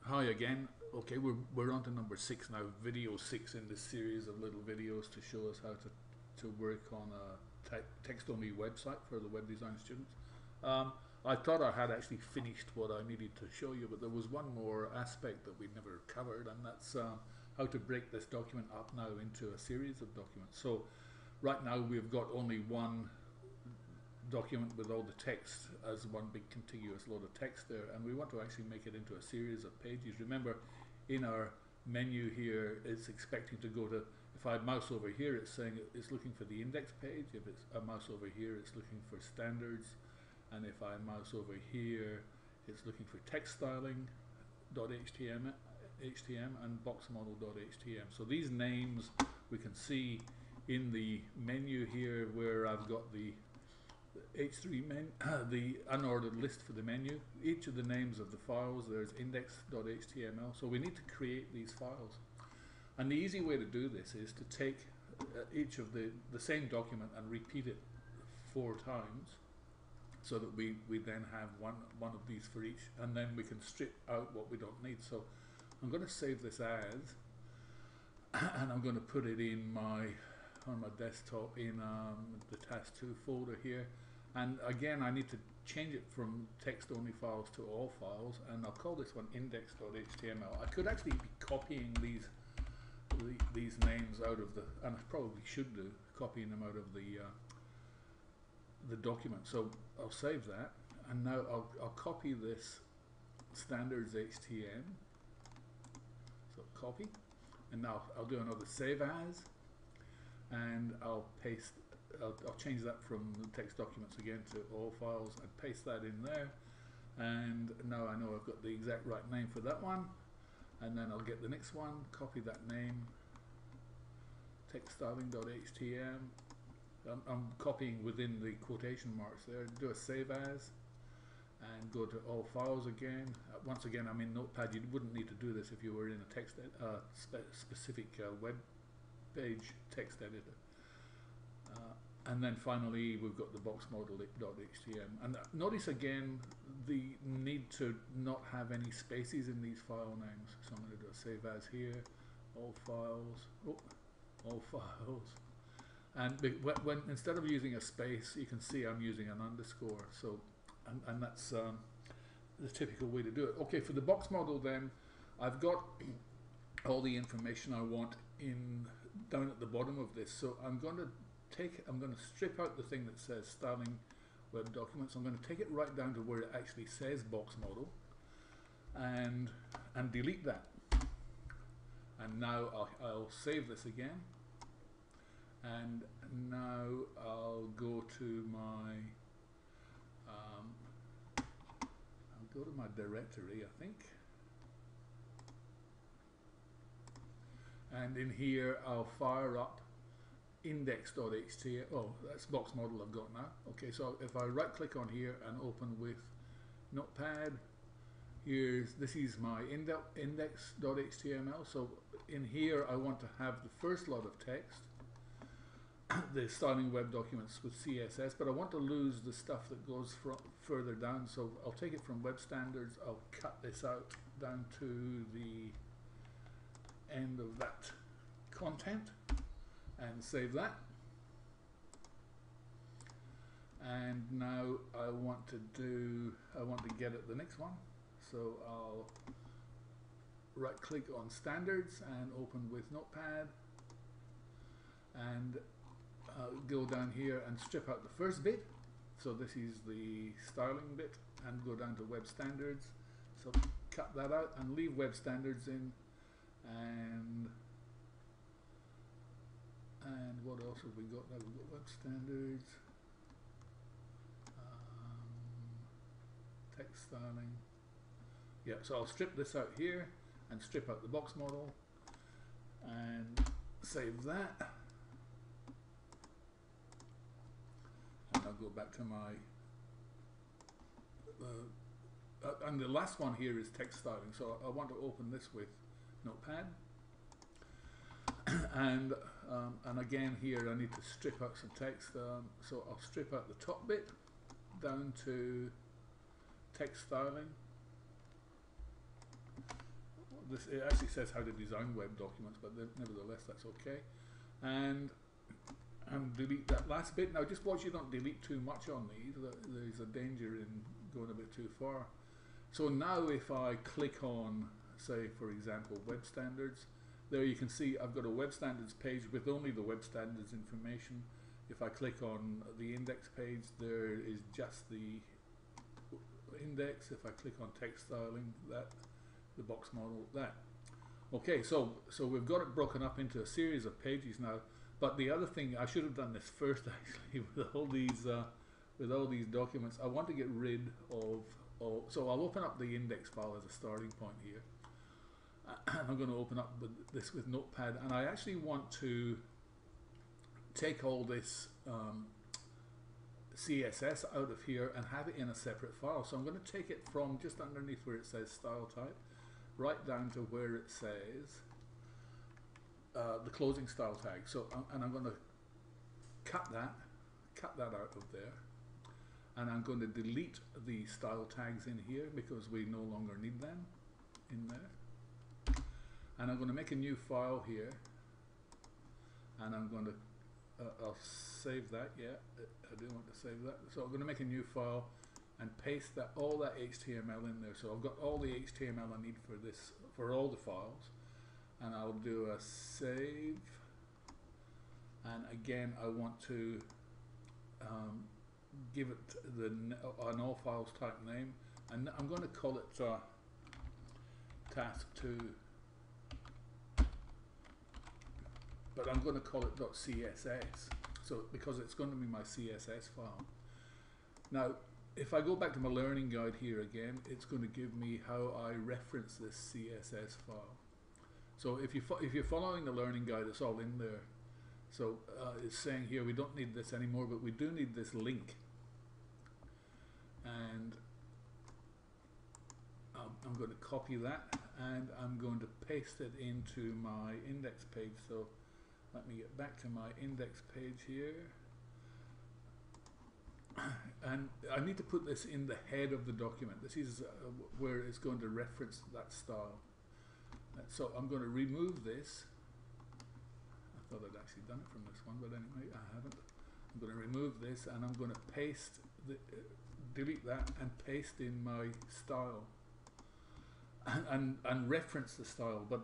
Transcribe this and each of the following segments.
Hi again. Okay, we're on to number 6 now, video 6 in this series of little videos to show us how to work on a text-only website for the web design students. I thought I had actually finished what I needed to show you, but there was one more aspect that we never covered, and that's how to break this document up now into a series of documents. So right now we've got only one document with all the text as one big contiguous load of text there, and we want to actually make it into a series of pages. Remember, in our menu here, it's expecting to go to, if I mouse over here, it's saying it's looking for the index page. If it's a mouse over here, it's looking for standards, and if I mouse over here, it's looking for text styling.html and boxmodel.html. So these names we can see in the menu here, where I've got the H3 the unordered list for the menu. Each of the names of the files, there's index.html, so we need to create these files. And the easy way to do this is to take each of the same document and repeat it 4 times, so that we then have one of these for each, and then we can strip out what we don't need. So I'm going to save this as, and I'm going to put it in on my desktop in the task 2 folder here. And again, I need to change it from text only files to all files, and I'll call this one index.html. I could actually be copying these names out of the, and I probably should do, copying them out of the document. So I'll save that, and now I'll copy this standards HTML. So copy, and now I'll do another save as, and I'll change that from text documents again to all files and paste that in there, and now I know I've got the exact right name for that one. And then I'll get the next one, copy that name, text styling.html. I'm copying within the quotation marks there, do a save as, and go to all files again. Once again, I'm in Notepad. You wouldn't need to do this if you were in a text specific web page text editor. And then finally, we've got the boxmodel.html. And notice again the need to not have any spaces in these file names. So I'm going to do a save as here, all files, all files. And when instead of using a space, you can see I'm using an underscore. So, and that's the typical way to do it. Okay, for the box model then, I've got all the information I want down at the bottom of this. So I'm going to strip out the thing that says styling web documents. I'm going to take it right down to where it actually says box model, and delete that. And now I'll save this again, and now I'll go to my directory, I think, and in here I'll fire up index.html. Oh, that's box model I've got now. Okay, so if I right click on here and open with Notepad, this is my index.html. so in here I want to have the first lot of text, the styling web documents with CSS, but I want to lose the stuff that goes further down, so I'll take it from web standards. I'll cut this out down to the end of that content and save that. And now I want to get at the next one, so I'll right click on standards and open with Notepad, and go down here and strip out the first bit. So this is the styling bit, and go down to web standards. So cut that out and leave web standards in, and what else have we got now? We've got web standards, text styling. Yeah, so I'll strip this out here and strip out the box model and save that. And I'll go back to my and the last one here is text styling. So I want to open this with Notepad. And again here I need to strip out some text, so I'll strip out the top bit down to text styling, This, it actually says how to design web documents, but nevertheless that's okay. And delete that last bit. Now just watch you don't delete too much on these. There's a danger in going a bit too far. So now if I click on, say for example, web standards, there you can see I've got a web standards page with only the web standards information. If I click on the index page, there is just the index. If I click on text styling, that, the box model, that. Okay, so we've got it broken up into a series of pages now. But the other thing, I should have done this first actually, with all these documents. I want to get rid of so I'll open up the index file as a starting point here. And I'm going to open up this with Notepad, and I actually want to take all this CSS out of here and have it in a separate file. So I'm going to take it from just underneath where it says style type right down to where it says the closing style tag. So and I'm going to cut that out of there, and I'm going to delete the style tags in here because we no longer need them in there. And I'm going to make a new file here, and I'm going to I'll save that. Yeah, I do want to save that. So I'm going to make a new file and paste that, all that HTML in there. So I've got all the HTML I need for this, for all the files, and I'll do a save. And again, I want to give it an all files type name, and I'm going to call it task2, but I'm going to call it .css, so because it's going to be my CSS file. Now if I go back to my learning guide here again, it's going to give me how I reference this CSS file. So if you're following the learning guide, it's all in there. So it's saying here we don't need this anymore, but we do need this link, and I'm going to copy that and I'm going to paste it into my index page. So let me get back to my index page here, and I need to put this in the head of the document. This is where it's going to reference that style. So I'm going to remove this. I thought I'd actually done it from this one, but anyway, I haven't. I'm going to remove this, and I'm going to paste delete that and paste in my style and reference the style. But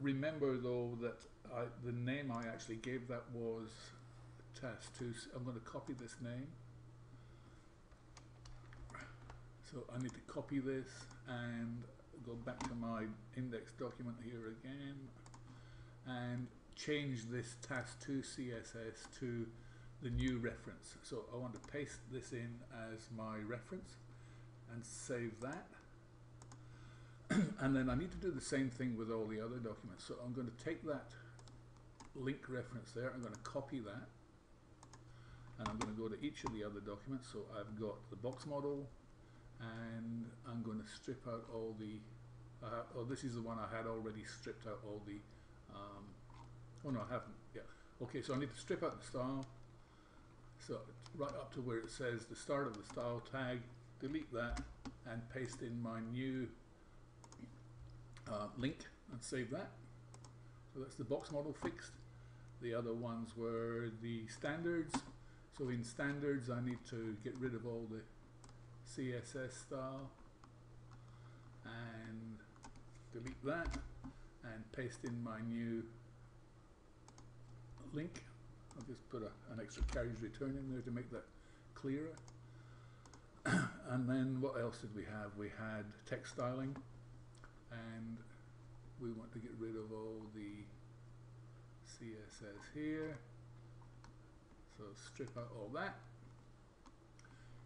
remember though that the name I actually gave that was task2. I'm going to copy this name. So I need to copy this and go back to my index document here again and change this task2 CSS to the new reference. So I want to paste this in as my reference and save that. And then I need to do the same thing with all the other documents. So I'm going to take that link reference there, I'm going to copy that, and I'm going to go to each of the other documents. So I've got the box model, and I'm going to strip out all the oh, this is the one I had already stripped out all the oh no, I haven't. Yeah, okay, so I need to strip out the style, so right up to where it says the start of the style tag, delete that and paste in my new link and save that. So that's the box model fixed. The other ones were the standards. So in standards I need to get rid of all the CSS style and delete that and paste in my new link. I'll just put an extra carriage return in there to make that clearer. And then what else did we have? We had text styling, and we want to get rid of all the CSS here. So strip out all that.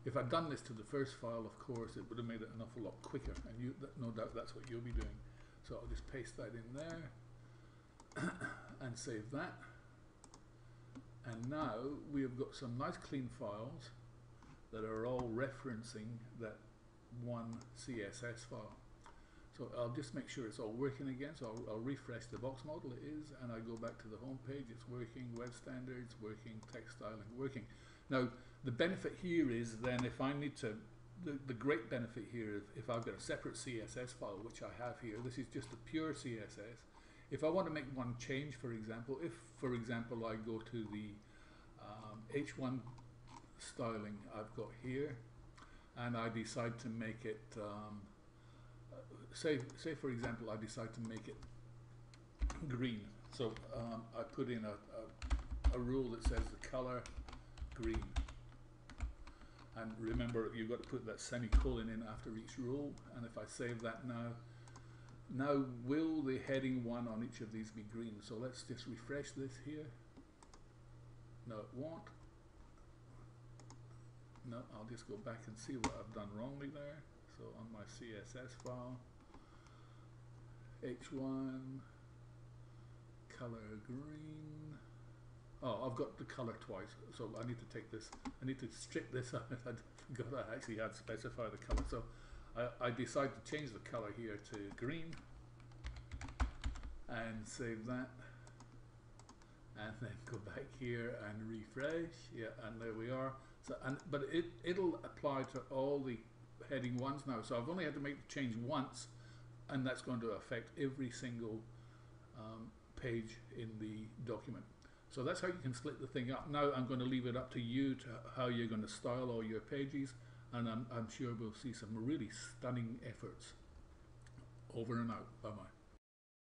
If I'd done this to the first file, of course, it would have made it an awful lot quicker, and no doubt that's what you'll be doing. So I'll just paste that in there and save that. And now we have got some nice clean files that are all referencing that one CSS file. So I'll just make sure it's all working again. So I'll refresh the box model. It is, and I go back to the home page. It's working. Web standards working. Text styling working. Now the benefit here is then if I need to the great benefit here, if I've got a separate CSS file, which I have here, this is just a pure CSS. If I want to make one change, for example, if for example I go to the H1 styling I've got here, and I decide to make it, say for example I decide to make it green. So I put in a rule that says the color green. And remember, you've got to put that semicolon in after each rule. And if I save that now will the heading 1 on each of these be green? So let's just refresh this here. No, it won't. No, I'll just go back and see what I've done wrongly there. So on my CSS file, H1, color green. Oh, I've got the color twice, so I need to take this, I need to strip this out. I forgot I actually had to specify the color. So I decide to change the color here to green and save that, and then go back here and refresh. Yeah, and there we are. So, but it'll apply to all the heading 1s now. So I've only had to make the change once, and that's going to affect every single page in the document. So that's how you can split the thing up. Now I'm going to leave it up to you to how you're going to style all your pages, and I'm sure we'll see some really stunning efforts. Over and out. Bye bye.